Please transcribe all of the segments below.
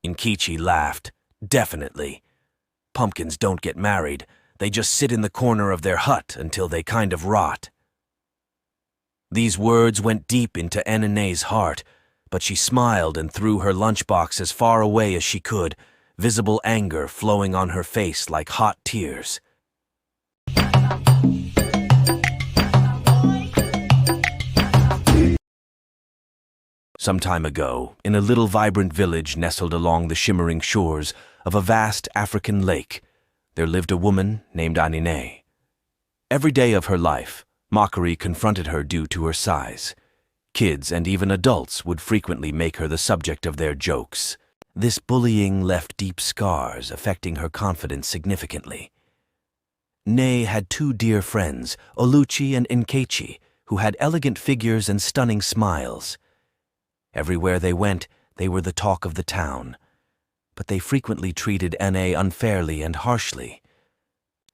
Nkechi laughed. Definitely. Pumpkins don't get married. They just sit in the corner of their hut until they kind of rot. These words went deep into NNE's heart, but she smiled and threw her lunchbox as far away as she could, visible anger flowing on her face like hot tears. Some time ago, in a little vibrant village nestled along the shimmering shores of a vast African lake, there lived a woman named NNE. Every day of her life, mockery confronted her due to her size. Kids and even adults would frequently make her the subject of their jokes. This bullying left deep scars, affecting her confidence significantly. NNE had two dear friends, Oluchi and Nkechi, who had elegant figures and stunning smiles. Everywhere they went, they were the talk of the town. But they frequently treated NNE unfairly and harshly.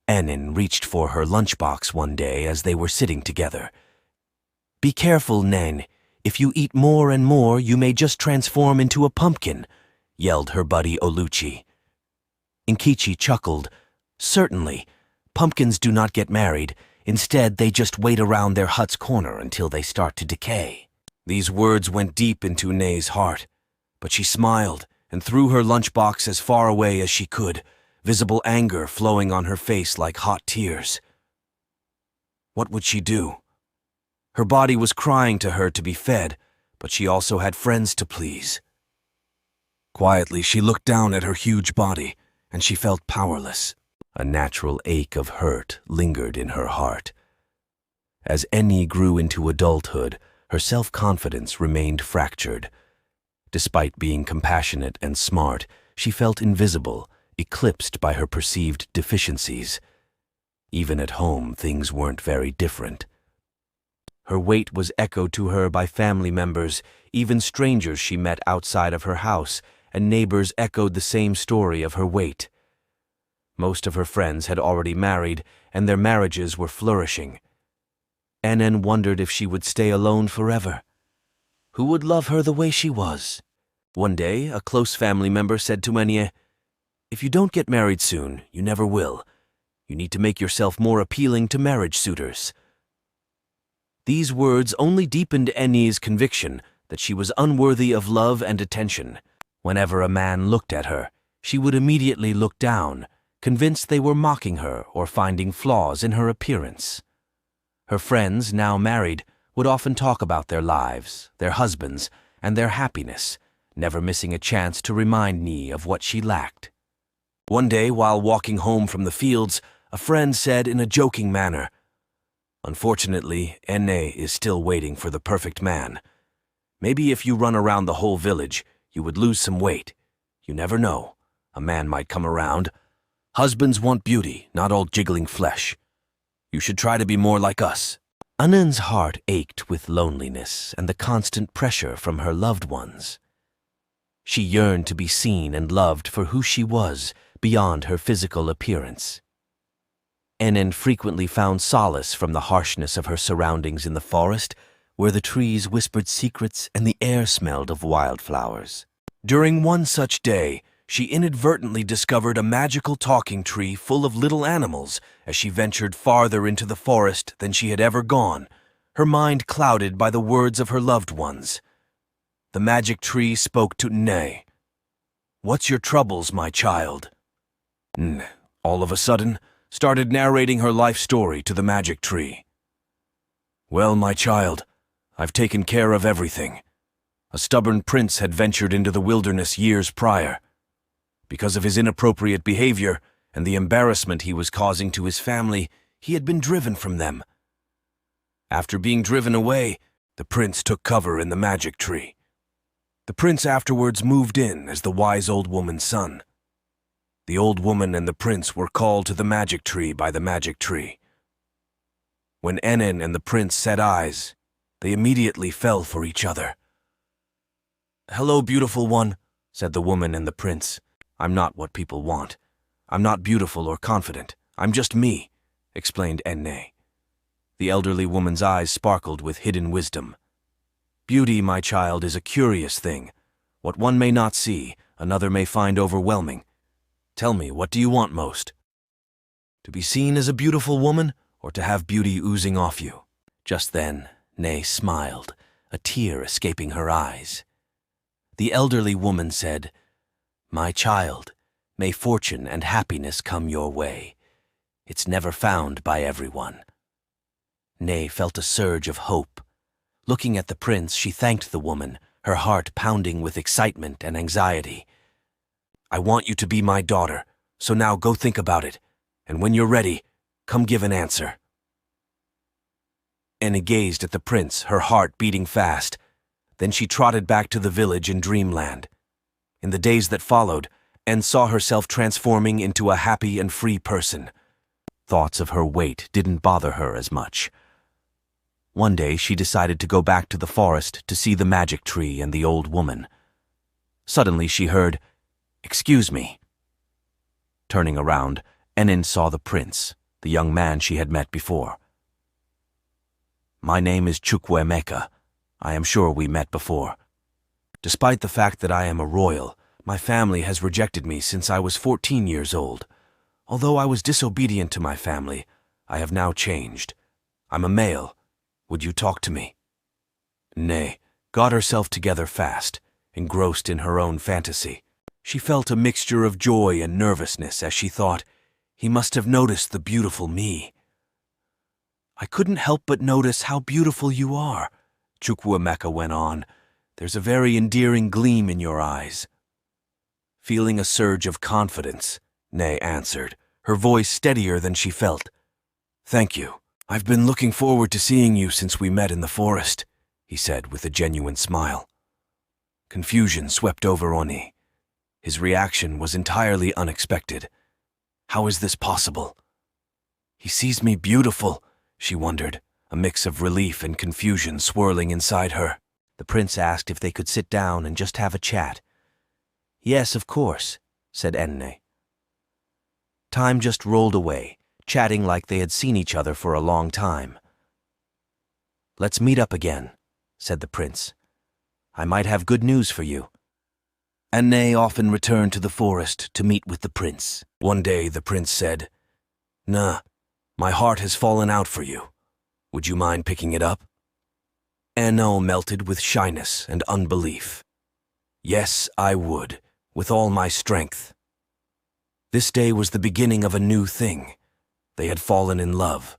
NNE reached for her lunchbox one day as they were sitting together. "Be careful, NNE. If you eat more and more, you may just transform into a pumpkin," yelled her buddy Oluchi. Nkechi chuckled. "Certainly. Pumpkins do not get married. Instead, they just wait around their hut's corner until they start to decay." These words went deep into NNE's heart, but she smiled and threw her lunchbox as far away as she could, visible anger flowing on her face like hot tears. What would she do? Her body was crying to her to be fed, but she also had friends to please. Quietly, she looked down at her huge body, and she felt powerless. A natural ache of hurt lingered in her heart. As NNE grew into adulthood, her self-confidence remained fractured. Despite being compassionate and smart, she felt invisible, eclipsed by her perceived deficiencies. Even at home, things weren't very different. Her weight was echoed to her by family members, even strangers she met outside of her house, and neighbors echoed the same story of her weight. Most of her friends had already married, and their marriages were flourishing. NNE wondered if she would stay alone forever. Who would love her the way she was? One day, a close family member said to NNE, "If you don't get married soon, you never will. You need to make yourself more appealing to marriage suitors." These words only deepened NNE's conviction that she was unworthy of love and attention. Whenever a man looked at her, she would immediately look down, convinced they were mocking her or finding flaws in her appearance. Her friends, now married, would often talk about their lives, their husbands, and their happiness, never missing a chance to remind NNE of what she lacked. One day, while walking home from the fields, a friend said in a joking manner, "Unfortunately, NNE is still waiting for the perfect man. Maybe if you run around the whole village, you would lose some weight. You never know. A man might come around. Husbands want beauty, not all jiggling flesh. You should try to be more like us." NNE's heart ached with loneliness and the constant pressure from her loved ones. She yearned to be seen and loved for who she was, beyond her physical appearance. NNE frequently found solace from the harshness of her surroundings in the forest, where the trees whispered secrets and the air smelled of wildflowers. During one such day, she inadvertently discovered a magical talking tree full of little animals as she ventured farther into the forest than she had ever gone, her mind clouded by the words of her loved ones. The magic tree spoke to NNE. "What's your troubles, my child?" NNE, all of a sudden, started narrating her life story to the magic tree. "Well, my child, I've taken care of everything. A stubborn prince had ventured into the wilderness years prior. Because of his inappropriate behavior and the embarrassment he was causing to his family, he had been driven from them. After being driven away, the prince took cover in the magic tree. The prince afterwards moved in as the wise old woman's son. The old woman and the prince were called to the magic tree by the magic tree. When NNE and the prince set eyes, they immediately fell for each other. "Hello, beautiful one," said the woman and the prince. "I'm not what people want. I'm not beautiful or confident. I'm just me," explained NNE. The elderly woman's eyes sparkled with hidden wisdom. "Beauty, my child, is a curious thing, what one may not see another may find overwhelming. Tell me, what do you want most? To be seen as a beautiful woman, or to have beauty oozing off you?" Just then, Nay smiled, a tear escaping her eyes. The elderly woman said, "My child, may fortune and happiness come your way. It's never found by everyone." Nay felt a surge of hope. Looking at the prince, she thanked the woman, her heart pounding with excitement and anxiety. "I want you to be my daughter, so now go think about it, and when you're ready, come give an answer." Annie gazed at the prince, her heart beating fast. Then she trotted back to the village in dreamland. In the days that followed, Anne saw herself transforming into a happy and free person. Thoughts of her weight didn't bother her as much. One day she decided to go back to the forest to see the magic tree and the old woman. Suddenly she heard, "Excuse me." Turning around, Anne saw the prince, the young man she had met before. "My name is Chukwuemeka. I am sure we met before. Despite the fact that I am a royal, my family has rejected me since I was 14 years old. Although I was disobedient to my family, I have now changed. I'm a male. Would you talk to me?" Nay got herself together fast, engrossed in her own fantasy. She felt a mixture of joy and nervousness as she thought, "He must have noticed the beautiful me." "I couldn't help but notice how beautiful you are," Chukwuemeka went on. "There's a very endearing gleam in your eyes." Feeling a surge of confidence, Nay answered, her voice steadier than she felt. "Thank you. I've been looking forward to seeing you since we met in the forest," he said with a genuine smile. Confusion swept over Oni. His reaction was entirely unexpected. How is this possible? He sees me beautiful, she wondered, a mix of relief and confusion swirling inside her. The prince asked if they could sit down and just have a chat. "Yes, of course," said NNE. Time just rolled away, chatting like they had seen each other for a long time. "Let's meet up again," said the prince. "I might have good news for you." NNE often returned to the forest to meet with the prince. One day the prince said, "Nah, my heart has fallen out for you. Would you mind picking it up?" NNE melted with shyness and unbelief. "Yes, I would, with all my strength." This day was the beginning of a new thing. They had fallen in love.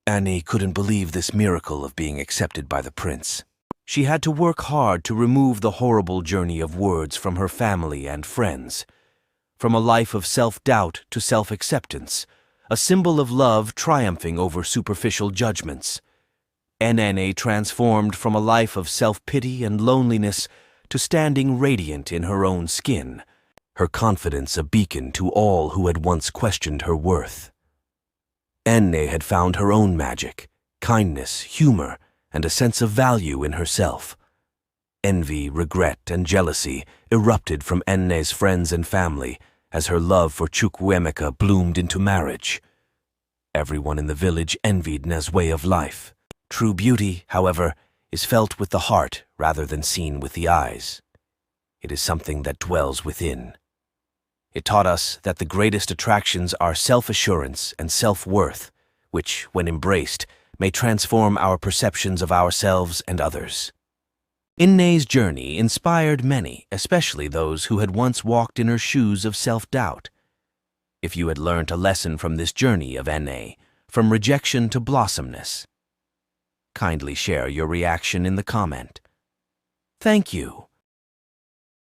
Annie couldn't believe this miracle of being accepted by the prince. She had to work hard to remove the horrible journey of words from her family and friends. From a life of self-doubt to self-acceptance, a symbol of love triumphing over superficial judgments. NNE transformed from a life of self-pity and loneliness to standing radiant in her own skin, her confidence a beacon to all who had once questioned her worth. NNE had found her own magic, kindness, humor, and a sense of value in herself. Envy, regret, and jealousy erupted from NNE's friends and family as her love for Chukwuemeka bloomed into marriage. Everyone in the village envied Nne's way of life. True beauty, however, is felt with the heart rather than seen with the eyes. It is something that dwells within. It taught us that the greatest attractions are self-assurance and self-worth, which, when embraced, may transform our perceptions of ourselves and others. Nne's journey inspired many, especially those who had once walked in her shoes of self-doubt. If you had learnt a lesson from this journey of NNE, from rejection to blossomness, kindly share your reaction in the comment. Thank you.